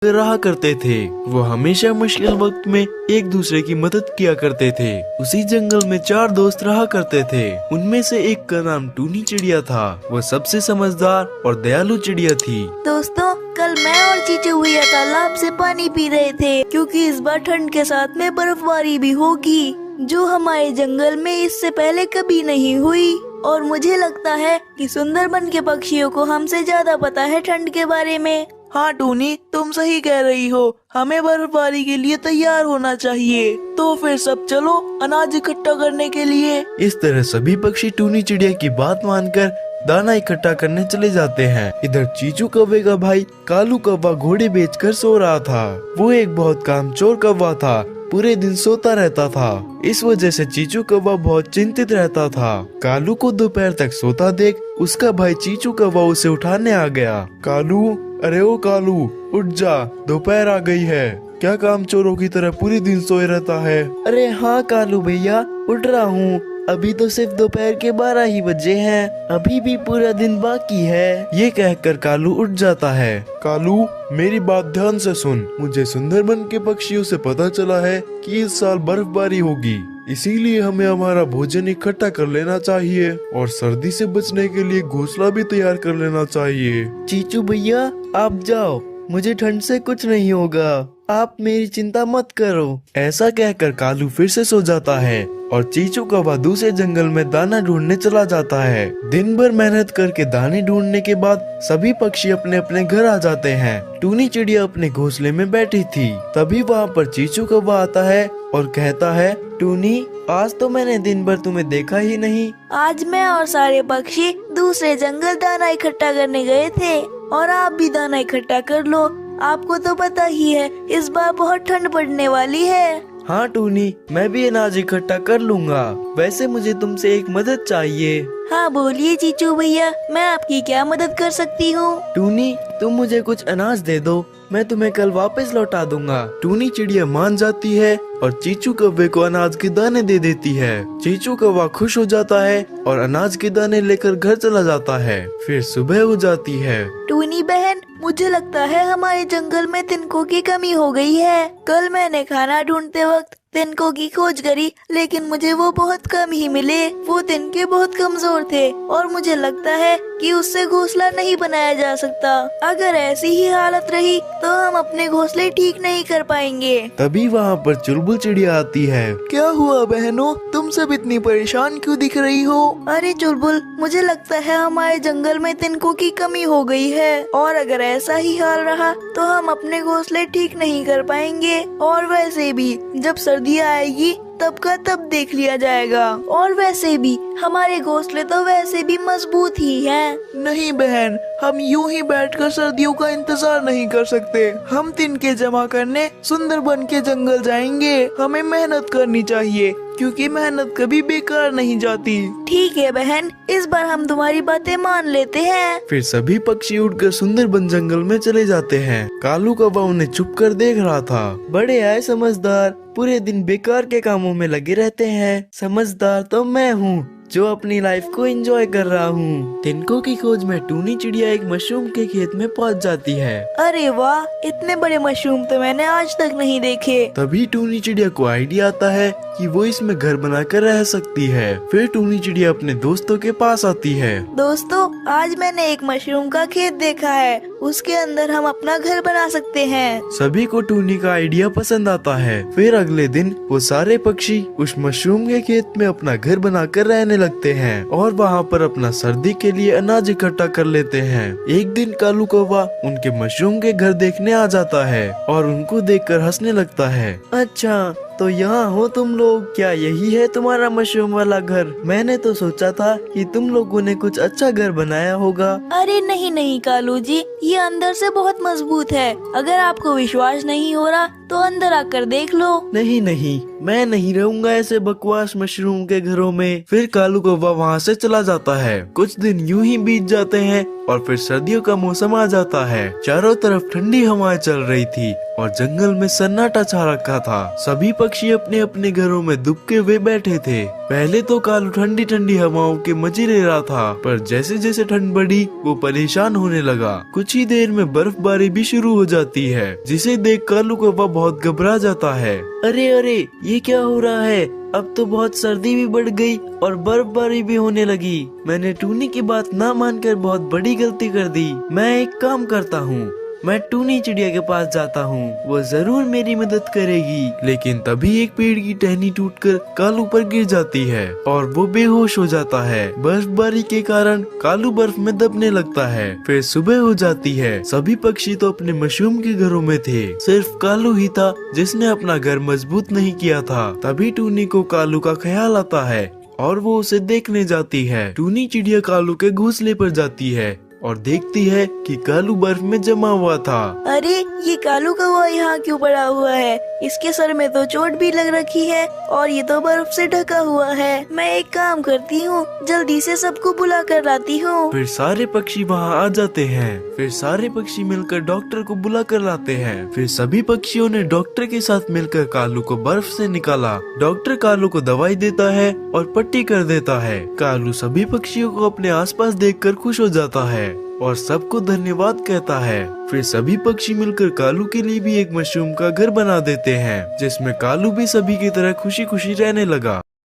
रहा करते थे। वो हमेशा मुश्किल वक्त में एक दूसरे की मदद किया करते थे। उसी जंगल में 4 दोस्त रहा करते थे। उनमें से एक का नाम टूनी चिड़िया था। वो सबसे समझदार और दयालु चिड़िया थी। दोस्तों, कल मैं और चीचू भैया तालाब से पानी पी रहे थे, क्योंकि इस बार ठंड के साथ में बर्फबारी भी होगी, जो हमारे जंगल में इससे पहले कभी नहीं हुई। और मुझे लगता है कि सुंदरबन के पक्षियों को हमसे ज्यादा पता है ठंड के बारे में। हाँ टूनी, तुम सही कह रही हो। हमें बर्फबारी के लिए तैयार होना चाहिए। तो फिर सब चलो अनाज इकट्ठा करने के लिए। इस तरह सभी पक्षी टूनी चिड़िया की बात मानकर दाना इकट्ठा करने चले जाते हैं। इधर चीचू कौवे का भाई कालू कौवा घोड़े बेचकर सो रहा था। वो एक बहुत कामचोर कौवा था, पूरे दिन सोता रहता था। इस वजह से चीचू कौवा बहुत चिंतित रहता था। कालू को दोपहर तक सोता देख उसका भाई चीचू कौवा उसे उठाने आ गया। कालू, अरे ओ कालू, उठ जा, दोपहर आ गई है। क्या कामचोरों की तरह पूरी दिन सोए रहता है? अरे हाँ कालू भैया, उठ रहा हूँ। अभी तो सिर्फ दोपहर के 12 ही बजे हैं। अभी भी पूरा दिन बाकी है। ये कहकर कालू उठ जाता है। कालू, मेरी बात ध्यान से सुन। मुझे सुंदरबन के पक्षियों से पता चला है कि इस साल बर्फबारी होगी, इसीलिए हमें हमारा भोजन इकट्ठा कर लेना चाहिए और सर्दी से बचने के लिए घोंसला भी तैयार कर लेना चाहिए। चीचू भैया, आप जाओ, मुझे ठंड से कुछ नहीं होगा। आप मेरी चिंता मत करो। ऐसा कहकर कालू फिर से सो जाता है और चीचू कौवा दूसरे जंगल में दाना ढूंढने चला जाता है। दिन भर मेहनत करके दाने ढूंढने के बाद सभी पक्षी अपने अपने घर आ जाते हैं। टूनी चिड़िया अपने घोंसले में बैठी थी। तभी वहाँ पर चीचू कौवा आता है और कहता है, टूनी, आज तो मैंने दिन भर तुम्हें देखा ही नहीं। आज मैं और सारे पक्षी दूसरे जंगल दाना इकट्ठा करने गए थे, और आप भी दाना इकट्ठा कर लो। आपको तो पता ही है इस बार बहुत ठंड पड़ने वाली है। हाँ टूनी, मैं भी अनाज इकट्ठा कर लूँगा। वैसे मुझे तुमसे एक मदद चाहिए। हाँ बोलिए चीचू भैया, मैं आपकी क्या मदद कर सकती हूँ? टूनी, तुम मुझे कुछ अनाज दे दो, मैं तुम्हें कल वापस लौटा दूंगा। टूनी चिड़िया मान जाती है और चीचू कौवे को अनाज के दाने दे देती है। चीचू कौवा खुश हो जाता है और अनाज के दाने लेकर घर चला जाता है। फिर सुबह हो जाती है। टूनी बहन, मुझे लगता है हमारे जंगल में तिनकों की कमी हो गई है। कल मैंने खाना ढूंढते वक्त तिनकों की खोज करी, लेकिन मुझे वो बहुत कम ही मिले। वो तिनके बहुत कमजोर थे और मुझे लगता है कि उससे घोंसला नहीं बनाया जा सकता। अगर ऐसी ही हालत रही तो हम अपने घोंसले ठीक नहीं कर पाएंगे। तभी वहाँ पर चुलबुल चिड़िया आती है। क्या हुआ बहनों, तुम सब इतनी परेशान क्यों दिख रही हो? अरे चुलबुल, मुझे लगता है हमारे जंगल में तिनकों की कमी हो गई है, और अगर ऐसा ही हाल रहा तो हम अपने घोंसले ठीक नहीं कर पाएंगे। और वैसे भी जब सर्दी आएगी तब का तब देख लिया जाएगा। और वैसे भी हमारे घोंसले तो वैसे भी मजबूत ही हैं। नहीं बहन, हम यूं ही बैठकर सर्दियों का इंतजार नहीं कर सकते। हम तिनके जमा करने सुंदरबन के जंगल जाएंगे। हमें मेहनत करनी चाहिए, क्योंकि मेहनत कभी बेकार नहीं जाती। ठीक है बहन, इस बार हम तुम्हारी बातें मान लेते हैं। फिर सभी पक्षी उड़कर सुंदरबन जंगल में चले जाते हैं। कालू कौवा उन्हें चुप कर देख रहा था। बड़े आए समझदार, पूरे दिन बेकार के कामों में लगे रहते हैं। समझदार तो मैं हूँ जो अपनी लाइफ को एंजॉय कर रहा हूँ। तिनकों की खोज में टूनी चिड़िया एक मशरूम के खेत में पहुँच जाती है। अरे वाह, इतने बड़े मशरूम तो मैंने आज तक नहीं देखे। तभी टूनी चिड़िया को आइडिया आता है कि वो इसमें घर बनाकर रह सकती है। फिर टूनी चिड़िया अपने दोस्तों के पास आती है। दोस्तों, आज मैंने एक मशरूम का खेत देखा है, उसके अंदर हम अपना घर बना सकते हैं। सभी को टूनी का आइडिया पसंद आता है। फिर अगले दिन वो सारे पक्षी उस मशरूम के खेत में अपना घर बनाकर रहने लगते हैं और वहाँ पर अपना सर्दी के लिए अनाज इकट्ठा कर लेते हैं। एक दिन कालू कौवा उनके मशरूम के घर देखने आ जाता है और उनको देखकर हंसने लगता है। अच्छा, तो यहाँ हो तुम लोग? क्या यही है तुम्हारा मशरूम वाला घर? मैंने तो सोचा था कि तुम लोगों ने कुछ अच्छा घर बनाया होगा। अरे नहीं नहीं कालू जी, ये अंदर से बहुत मजबूत है। अगर आपको विश्वास नहीं हो रहा तो अंदर आकर देख लो। नहीं नहीं, मैं नहीं रहूंगा ऐसे बकवास मशरूम के घरों में। फिर कालू कौवा वहाँ से चला जाता है। कुछ दिन यूं ही बीत जाते हैं और फिर सर्दियों का मौसम आ जाता है। चारों तरफ ठंडी हवाएं चल रही थी और जंगल में सन्नाटा छा रखा था। सभी पक्षी अपने अपने घरों में दुबके हुए बैठे थे। पहले तो कालू ठंडी ठंडी हवाओं के मजे ले रहा था, पर जैसे जैसे ठंड बढ़ी वो परेशान होने लगा। कुछ ही ही देर में बर्फबारी भी शुरू हो जाती है, जिसे देख कालू कौवा बहुत घबरा जाता है। अरे अरे, ये क्या हो रहा है? अब तो बहुत सर्दी भी बढ़ गई और बर्फबारी भी होने लगी। मैंने टूनी की बात ना मानकर बहुत बड़ी गलती कर दी। मैं एक काम करता हूँ, मैं टूनी चिड़िया के पास जाता हूँ, वो जरूर मेरी मदद करेगी। लेकिन तभी एक पेड़ की टहनी टूटकर कालू पर गिर जाती है और वो बेहोश हो जाता है। बर्फबारी के कारण कालू बर्फ में दबने लगता है। फिर सुबह हो जाती है। सभी पक्षी तो अपने मशरूम के घरों में थे, सिर्फ कालू ही था जिसने अपना घर मजबूत नहीं किया था। तभी टूनी को कालू का ख्याल आता है और वो उसे देखने जाती है। टूनी चिड़िया कालू के घोंसले पर जाती है और देखती है कि कालू बर्फ में जमा हुआ था। अरे ये कालू कौवा यहाँ क्यों पड़ा हुआ है? इसके सर में तो चोट भी लग रखी है और ये तो बर्फ से ढका हुआ है। मैं एक काम करती हूँ, जल्दी से सबको बुला कर लाती हूँ। फिर सारे पक्षी वहाँ आ जाते हैं। फिर सारे पक्षी मिलकर डॉक्टर को बुला कर लाते हैं। फिर सभी पक्षियों ने डॉक्टर के साथ मिलकर कालू को बर्फ से निकाला। डॉक्टर कालू को दवाई देता है और पट्टी कर देता है। कालू सभी पक्षियों को अपने आसपास देखकर खुश हो जाता है और सबको धन्यवाद कहता है। फिर सभी पक्षी मिलकर कालू के लिए भी एक मशरूम का घर बना देते हैं, जिसमें कालू भी सभी की तरह खुशी खुशी रहने लगा।